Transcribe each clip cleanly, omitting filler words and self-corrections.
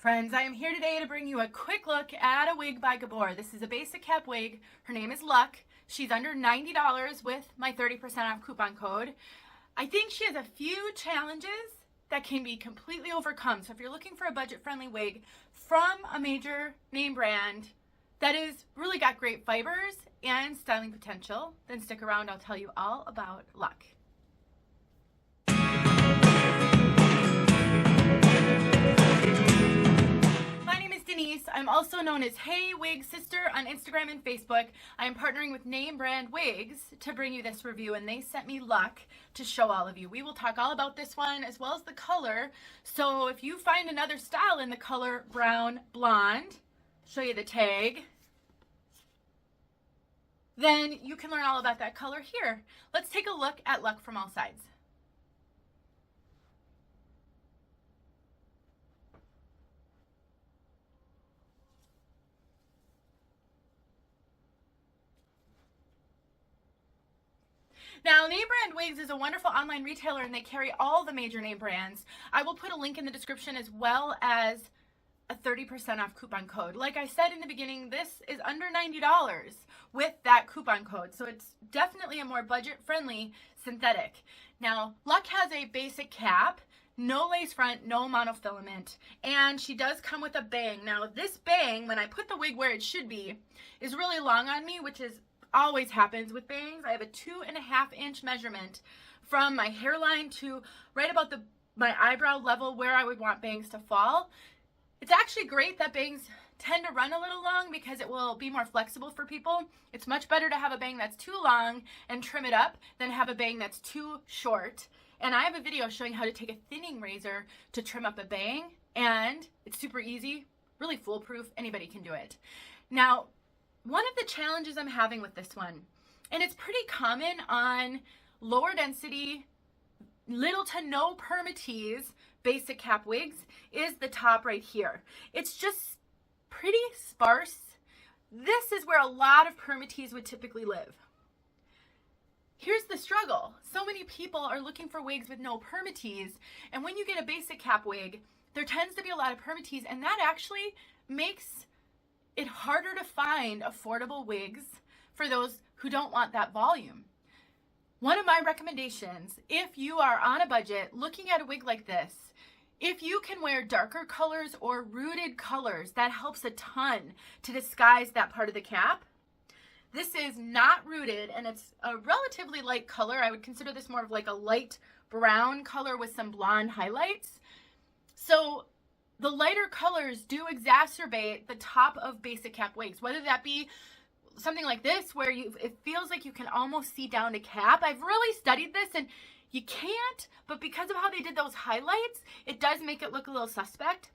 Friends, I am here today to bring you a quick look at a wig by Gabor. This is a basic cap wig. Her name is Luck. She's under $90 with my 30% off coupon code. I think she has a few challenges that can be completely overcome. So if you're looking for a budget-friendly wig from a major name brand that is really got great fibers and styling potential, then stick around. I'll tell you all about Luck. I'm also known as Hey Wig Sister on Instagram and Facebook. I am partnering with name brand wigs to bring you this review, and they sent me Luck to show all of you. We will talk all about this one as well as the color. So if you find another style in the color brown blonde, show you the tag, then you can learn all about that color here. Let's take a look at Luck from all sides. Now, Name Brand Wigs is a wonderful online retailer and they carry all the major name brands. I will put a link in the description as well as a 30% off coupon code. Like I said in the beginning, this is under $90 with that coupon code, so it's definitely a more budget-friendly synthetic. Now, Luck has a basic cap, no lace front, no monofilament, and she does come with a bang. Now, this bang, when I put the wig where it should be, is really long on me, which is always happens with bangs. I have a 2.5-inch measurement from my hairline to right about my eyebrow level where I would want bangs to fall. It's actually great that bangs tend to run a little long because it will be more flexible for people. It's much better to have a bang that's too long and trim it up than have a bang that's too short. And I have a video showing how to take a thinning razor to trim up a bang, and it's super easy, really foolproof. Anybody can do it. Now, one of the challenges I'm having with this one, and it's pretty common on lower density, little to no permatease basic cap wigs, is the top right here. It's just pretty sparse. This is where a lot of permatease would typically live. Here's the struggle. So many people are looking for wigs with no permatease, and when you get a basic cap wig, there tends to be a lot of permatease, and that actually makes it's harder to find affordable wigs for those who don't want that volume. One of my recommendations, if you are on a budget looking at a wig like this, if you can wear darker colors or rooted colors, that helps a ton to disguise that part of the cap. This is not rooted and it's a relatively light color. I would consider this more of like a light brown color with some blonde highlights. So the lighter colors do exacerbate the top of basic cap wigs, whether that be something like this where it feels like you can almost see down to cap. I've really studied this and you can't, but because of how they did those highlights, it does make it look a little suspect.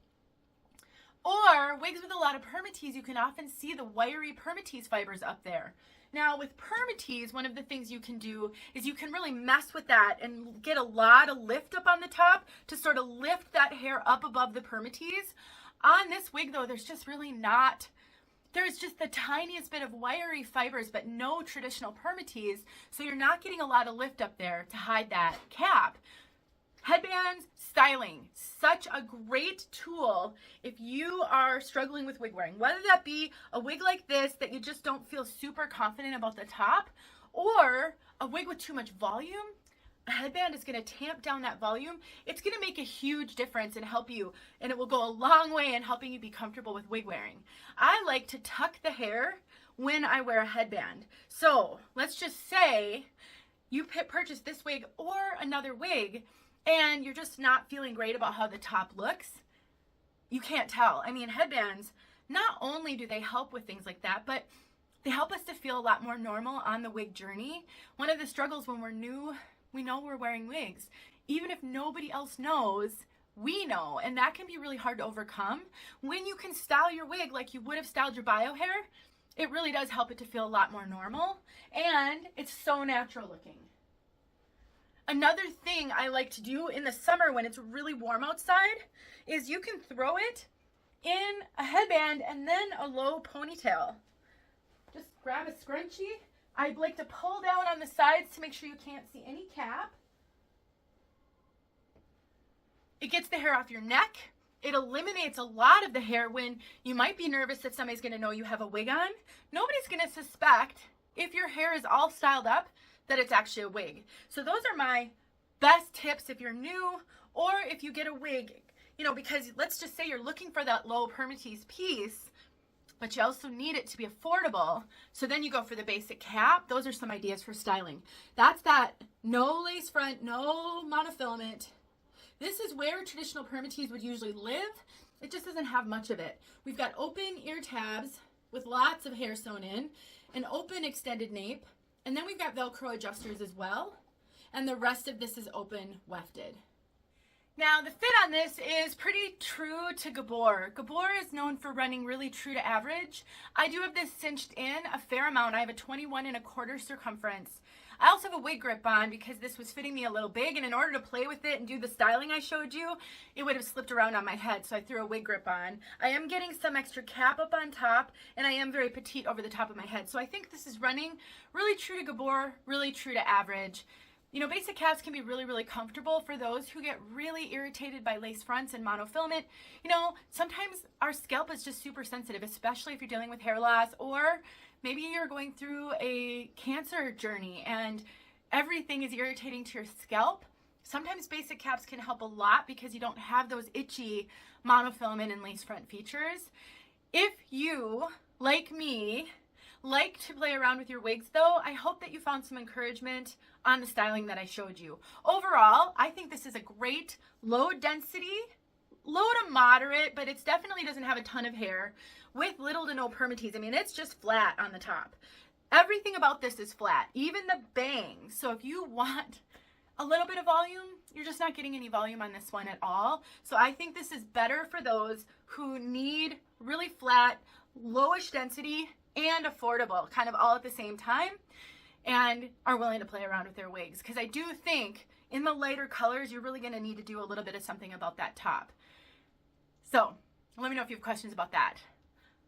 Or wigs with a lot of permatease, you can often see the wiry permatease fibers up there. Now with permatease, one of the things you can do is you can really mess with that and get a lot of lift up on the top to sort of lift that hair up above the permatease. On this wig though, there's just the tiniest bit of wiry fibers, but no traditional permatease, so you're not getting a lot of lift up there to hide that cap. Headbands, styling, such a great tool if you are struggling with wig wearing, whether that be a wig like this that you just don't feel super confident about the top, or a wig with too much volume. A headband is going to tamp down that volume. It's going to make a huge difference and help you, and it will go a long way in helping you be comfortable with wig wearing. I like to tuck the hair when I wear a headband. So let's just say you purchase this wig or another wig and you're just not feeling great about how the top looks. You can't tell. I mean, headbands, not only do they help with things like that, but they help us to feel a lot more normal on the wig journey. One of the struggles when we're new, we know we're wearing wigs. Even if nobody else knows, we know, and that can be really hard to overcome. When you can style your wig like you would have styled your bio hair, it really does help it to feel a lot more normal, and it's so natural looking. Another thing I like to do in the summer when it's really warm outside is you can throw it in a headband and then a low ponytail. Just grab a scrunchie. I like to pull down on the sides to make sure you can't see any cap. It gets the hair off your neck. It eliminates a lot of the hair when you might be nervous that somebody's going to know you have a wig on. Nobody's going to suspect if your hair is all styled up that it's actually a wig. So those are my best tips if you're new or if you get a wig, you know, because let's just say you're looking for that low permatease piece, but you also need it to be affordable. So then you go for the basic cap. Those are some ideas for styling. That's that no lace front, no monofilament. This is where traditional permatease would usually live. It just doesn't have much of it. We've got open ear tabs with lots of hair sewn in, an open extended nape, and then we've got Velcro adjusters as well. And the rest of this is open wefted. Now the fit on this is pretty true to Gabor. Gabor is known for running really true to average. I do have this cinched in a fair amount. I have a 21¼ circumference. I also have a wig grip on because this was fitting me a little big, and in order to play with it and do the styling I showed you, it would have slipped around on my head, so I threw a wig grip on. I am getting some extra cap up on top, and I am very petite over the top of my head, so I think this is running really true to Gabor, really true to average. You know, basic caps can be really, really comfortable for those who get really irritated by lace fronts and monofilament. You know, sometimes our scalp is just super sensitive, especially if you're dealing with hair loss, or maybe you're going through a cancer journey and everything is irritating to your scalp. Sometimes basic caps can help a lot because you don't have those itchy monofilament and lace front features. If you, like me, like to play around with your wigs though, I hope that you found some encouragement on the styling that I showed you. Overall, I think this is a great low density, low to moderate, but it definitely doesn't have a ton of hair with little to no permatease. I mean, it's just flat on the top. Everything about this is flat, even the bangs. So if you want a little bit of volume, you're just not getting any volume on this one at all. So I think this is better for those who need really flat, lowish density and affordable, kind of all at the same time, and are willing to play around with their wigs. Because I do think in the lighter colors, you're really gonna need to do a little bit of something about that top. So let me know if you have questions about that.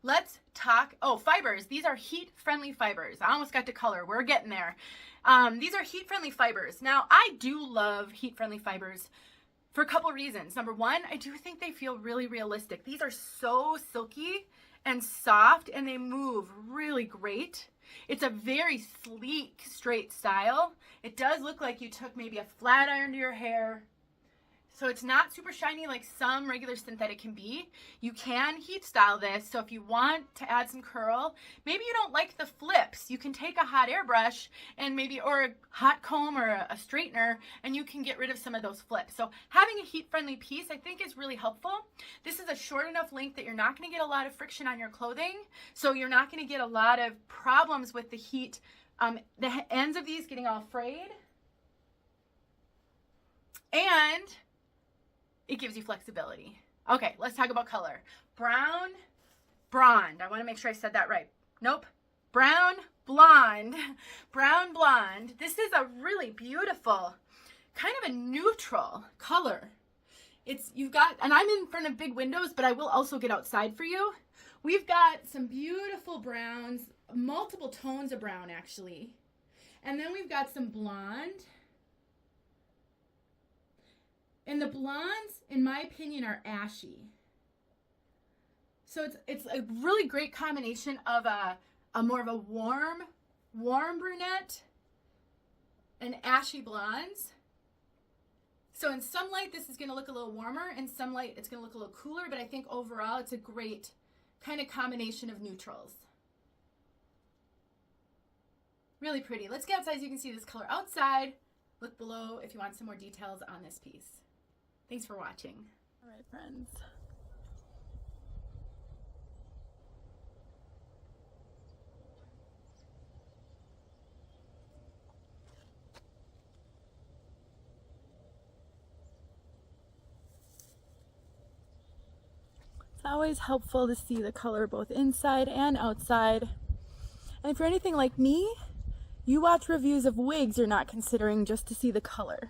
Let's talk, fibers. These are heat-friendly fibers. I almost got to color, we're getting there. These are heat-friendly fibers. Now, I do love heat-friendly fibers for a couple reasons. Number one, I do think they feel really realistic. These are so silky and soft, and they move really great. It's a very sleek, straight style. It does look like you took maybe a flat iron to your hair. So it's not super shiny like some regular synthetic can be. You can heat style this, so if you want to add some curl, maybe you don't like the flips, you can take a hot airbrush and maybe, or a hot comb or a straightener, and you can get rid of some of those flips. So having a heat-friendly piece I think is really helpful. This is a short enough length that you're not gonna get a lot of friction on your clothing, so you're not gonna get a lot of problems with the heat. The ends of these getting all frayed. And it gives you flexibility. Okay, let's talk about color. Brown, blonde. I want to make sure I said that right. Nope. Brown, blonde. Brown, blonde. This is a really beautiful, kind of a neutral color. You've got, and I'm in front of big windows, but I will also get outside for you. We've got some beautiful browns, multiple tones of brown actually. And then we've got some blonde. And the blondes, in my opinion, are ashy. So it's a really great combination of a more of a warm brunette and ashy blondes. So in some light, this is gonna look a little warmer. In some light, it's gonna look a little cooler, but I think overall, it's a great kind of combination of neutrals. Really pretty. Let's get outside so you can see this color outside. Look below if you want some more details on this piece. Thanks for watching. All right, friends. It's always helpful to see the color both inside and outside. And if you're anything like me, you watch reviews of wigs you're not considering just to see the color.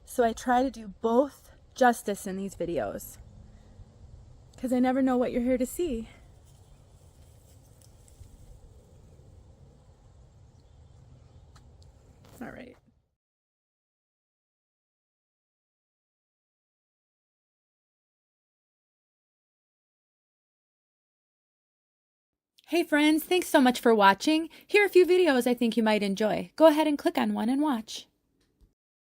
So I try to do both justice in these videos, because I never know what you're here to see. All right. Hey friends, thanks so much for watching. Here are a few videos I think you might enjoy. Go ahead and click on one and watch.